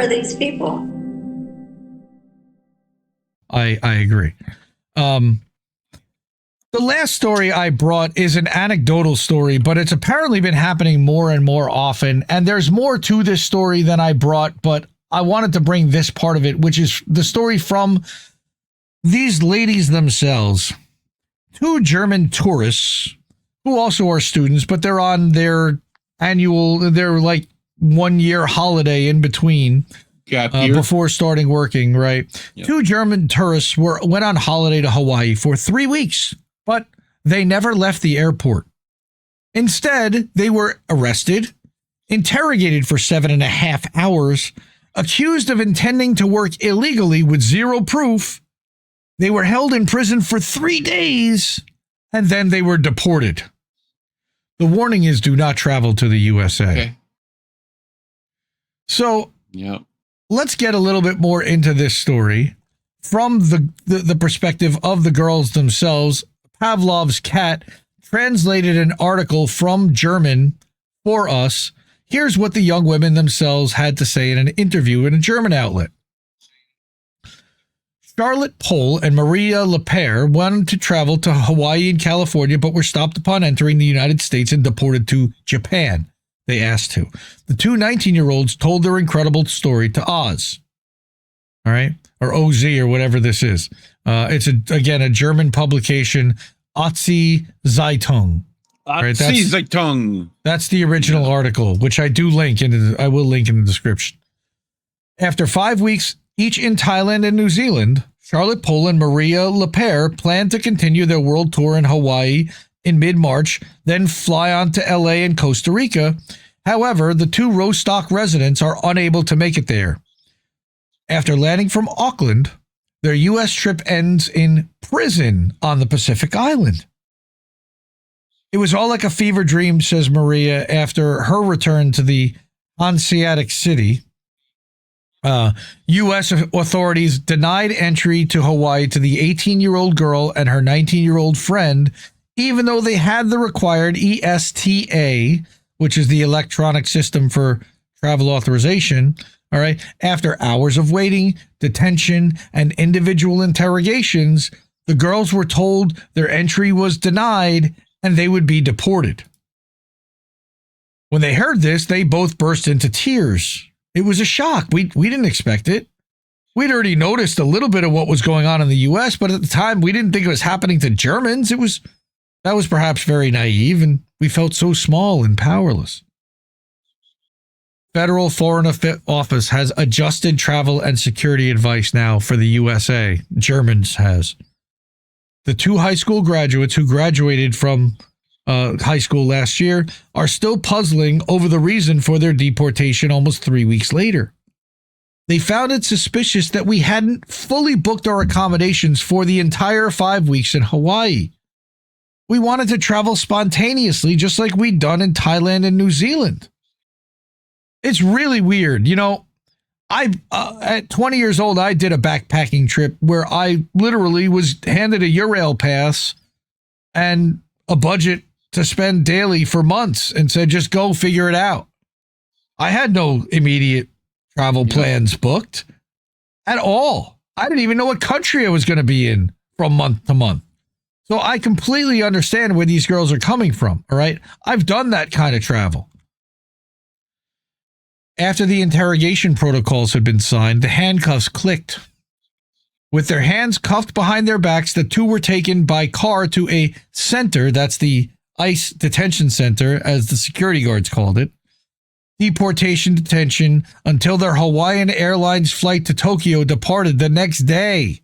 are these people? I agree. The last story I brought is an anecdotal story, but it's apparently been happening more and more often. And there's more to this story than I brought, but I wanted to bring this part of it, which is the story from these ladies themselves. Two German tourists who also are students, but they're on their like 1 year holiday in between. Before starting working, right? Yep. Two German tourists went on holiday to Hawaii for 3 weeks, but they never left the airport. Instead, they were arrested, interrogated for 7.5 hours, accused of intending to work illegally with zero proof. They were held in prison for 3 days, and then they were deported. The warning is do not travel to the USA. Okay. So, yep. Let's get a little bit more into this story from the perspective of the girls themselves. Pavlov's cat translated an article from German for us. Here's what the young women themselves had to say in an interview in a German outlet. Charlotte Pohl and Maria Lepere wanted to travel to Hawaii and California, but were stopped upon entering the United States and deported to Japan. They asked to. The two 19-year-olds told their incredible story to Oz. All right? Or OZ or whatever this is. It's, again, a German publication, Otzi Zeitung. Right? Zeitung. That's the original article, which I will link in the description. After 5 weeks, each in Thailand and New Zealand, Charlotte Pohl and Maria Lepere planned to continue their world tour in Hawaii in mid-March, then fly on to LA and Costa Rica. However, the two Rostock residents are unable to make it there. After landing from Auckland, their U.S. trip ends in prison on the Pacific Island. It was all like a fever dream, says Maria, after her return to the Hanseatic city. U.S. authorities denied entry to Hawaii to the 18-year-old girl and her 19-year-old friend, even though they had the required ESTA, which is the electronic system for travel authorization. All right. After hours of waiting, detention, and individual interrogations, the girls were told their entry was denied and they would be deported. When they heard this, they both burst into tears. It was a shock. We didn't expect it. We'd already noticed a little bit of what was going on in the U.S., but at the time, we didn't think it was happening to Germans. That was perhaps very naive, and we felt so small and powerless. Federal Foreign Office has adjusted travel and security advice now for the USA. Germans has. The two high school graduates who graduated from high school last year are still puzzling over the reason for their deportation almost 3 weeks later. They found it suspicious that we hadn't fully booked our accommodations for the entire 5 weeks in Hawaii. We wanted to travel spontaneously, just like we'd done in Thailand and New Zealand. It's really weird. You know, at 20 years old, I did a backpacking trip where I literally was handed a Eurail pass and a budget to spend daily for months and said, just go figure it out. I had no immediate travel plans booked at all. I didn't even know what country I was going to be in from month to month. So I completely understand where these girls are coming from, all right? I've done that kind of travel. After the interrogation protocols had been signed, the handcuffs clicked. With their hands cuffed behind their backs, the two were taken by car to a center, that's the ICE detention center, as the security guards called it. Deportation detention until their Hawaiian Airlines flight to Tokyo departed the next day.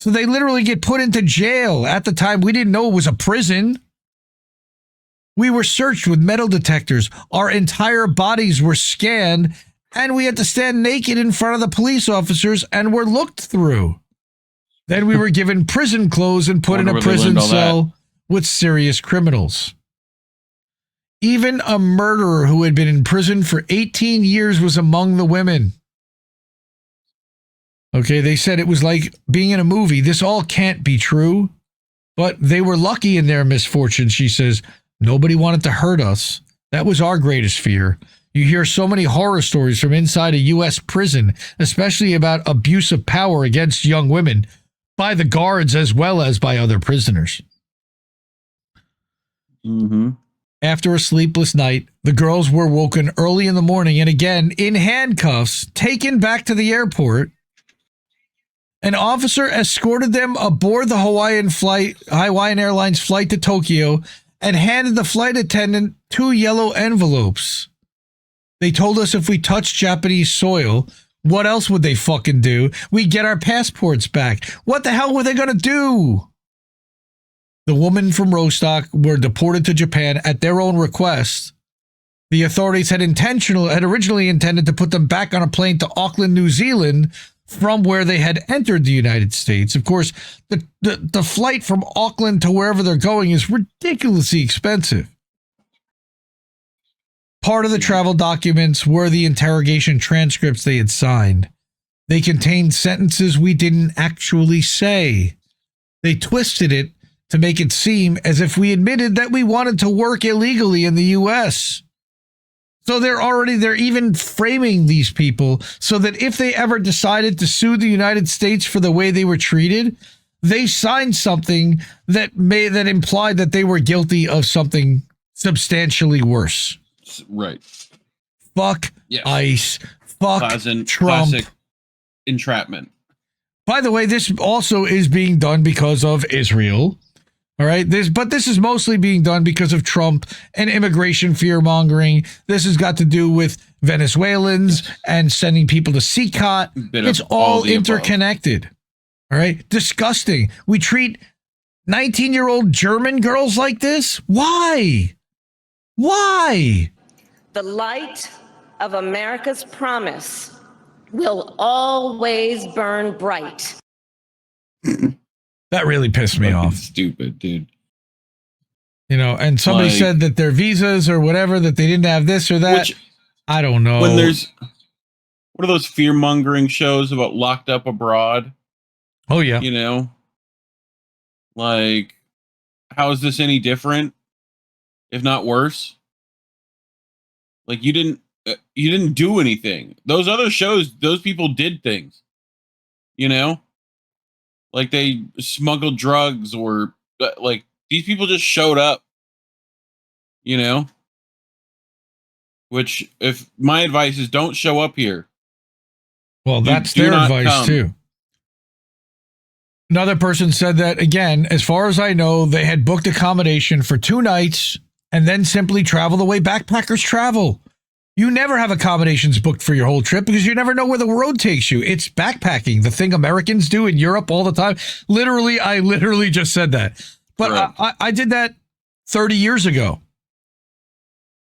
So they literally get put into jail. At the time, we didn't know it was a prison. We were searched with metal detectors. Our entire bodies were scanned, and we had to stand naked in front of the police officers and were looked through. Then we were given prison clothes and put in a prison cell with serious criminals. Even a murderer who had been in prison for 18 years was among the women. Okay, they said it was like being in a movie. This all can't be true, but they were lucky in their misfortune, she says. Nobody wanted to hurt us. That was our greatest fear. You hear so many horror stories from inside a U.S. prison, especially about abuse of power against young women by the guards as well as by other prisoners. Mm-hmm. After a sleepless night, the girls were woken early in the morning and again in handcuffs, taken back to the airport. An officer escorted them aboard the Hawaiian Airlines flight to Tokyo and handed the flight attendant 2 yellow envelopes. They told us if we touched Japanese soil, what else would they fucking do? We'd get our passports back. What the hell were they going to do? The women from Rostock were deported to Japan at their own request. The authorities had originally intended to put them back on a plane to Auckland, New Zealand, from where they had entered the United States. Of course, the flight from Auckland to wherever they're going is ridiculously expensive. Part of the travel documents were the interrogation transcripts they had signed. They contained sentences we didn't actually say. They twisted it to make it seem as if we admitted that we wanted to work illegally in the U.S. So they're even framing these people so that if they ever decided to sue the United States for the way they were treated, they signed something that implied that they were guilty of something substantially worse. Right. Fuck yes. ICE. Fuck Trump. Classic entrapment. By the way, this also is being done because of Israel. All right. This is mostly being done because of Trump and immigration fear mongering. This has got to do with Venezuelans and sending people to CCOT. It's all interconnected. All right. Disgusting. We treat 19-year-old German girls like this. Why? Why? The light of America's promise will always burn bright. That really pissed me off. Stupid, dude. You know, and somebody said that their visas or whatever, that they didn't have this or that. I don't know. When there's, what are those fear-mongering shows about locked up abroad? Oh, yeah. You know? Like, how is this any different? If not worse? Like, you didn't do anything. Those other shows, those people did things. You know? Like, they smuggled drugs or, like, these people just showed up. You know? Which, if my advice is don't show up here. Well, that's their advice, too. Another person said that, again, as far as I know, they had booked accommodation for 2 nights and then simply travel the way backpackers travel. You never have accommodations booked for your whole trip because you never know where the road takes you. It's backpacking, the thing Americans do in Europe all the time. I literally just said that. But right. I did that 30 years ago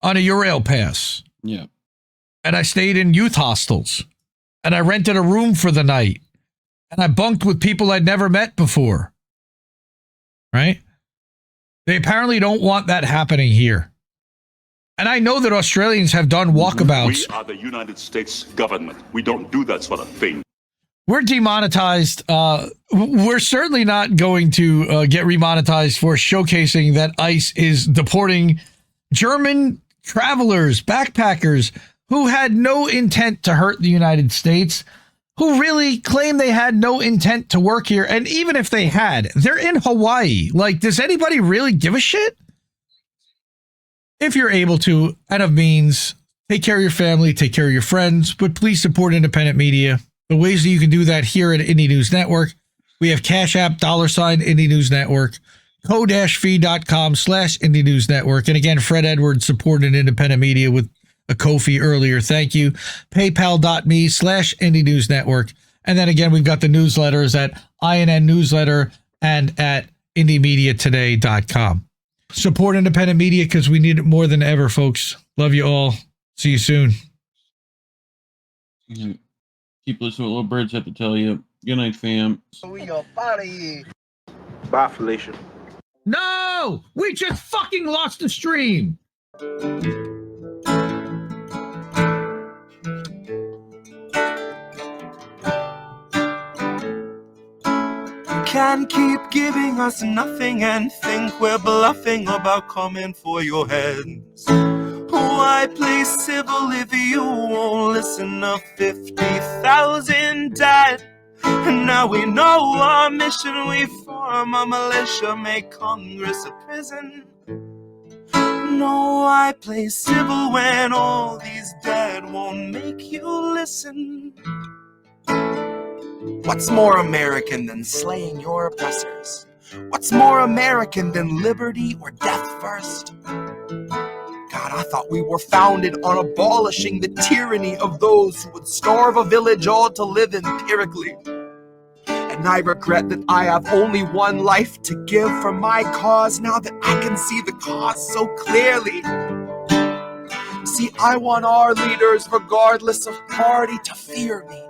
on a Eurail pass. Yeah. And I stayed in youth hostels. And I rented a room for the night. And I bunked with people I'd never met before. Right? They apparently don't want that happening here. And I know that Australians have done walkabouts. We are the United States government. We don't do that sort of thing. We're demonetized. We're certainly not going to get remonetized for showcasing that ICE is deporting German travelers, backpackers, who had no intent to hurt the United States, who really claim they had no intent to work here. And even if they had, they're in Hawaii. Like, does anybody really give a shit? If you're able to, and of means, take care of your family, take care of your friends, but please support independent media. The ways that you can do that here at Indie News Network, we have Cash App, $, Indie News Network, ko-fi.com/Indie News Network. And again, Fred Edwards supported independent media with a Ko-fi earlier. Thank you. PayPal.me/Indie News Network. And then again, we've got the newsletters at INN Newsletter and at IndieMediaToday.com. Support independent media because we need it more than ever, folks. Love you all. See you soon. Keep listening to what little birds have to tell you. Good night, fam. We are out of here. Bye, Felicia. No! We just fucking lost the stream! Can't keep giving us nothing and think we're bluffing about coming for your heads. why play civil if you won't listen? To 50,000 died, and now we know our mission. We form a militia, make Congress a prison. No, why play civil when all these dead won't make you listen? What's more American than slaying your oppressors? What's more American than liberty or death first? God, I thought we were founded on abolishing the tyranny of those who would starve a village all to live empirically. And I regret that I have only one life to give for my cause now that I can see the cause so clearly. See, I want our leaders, regardless of party, to fear me.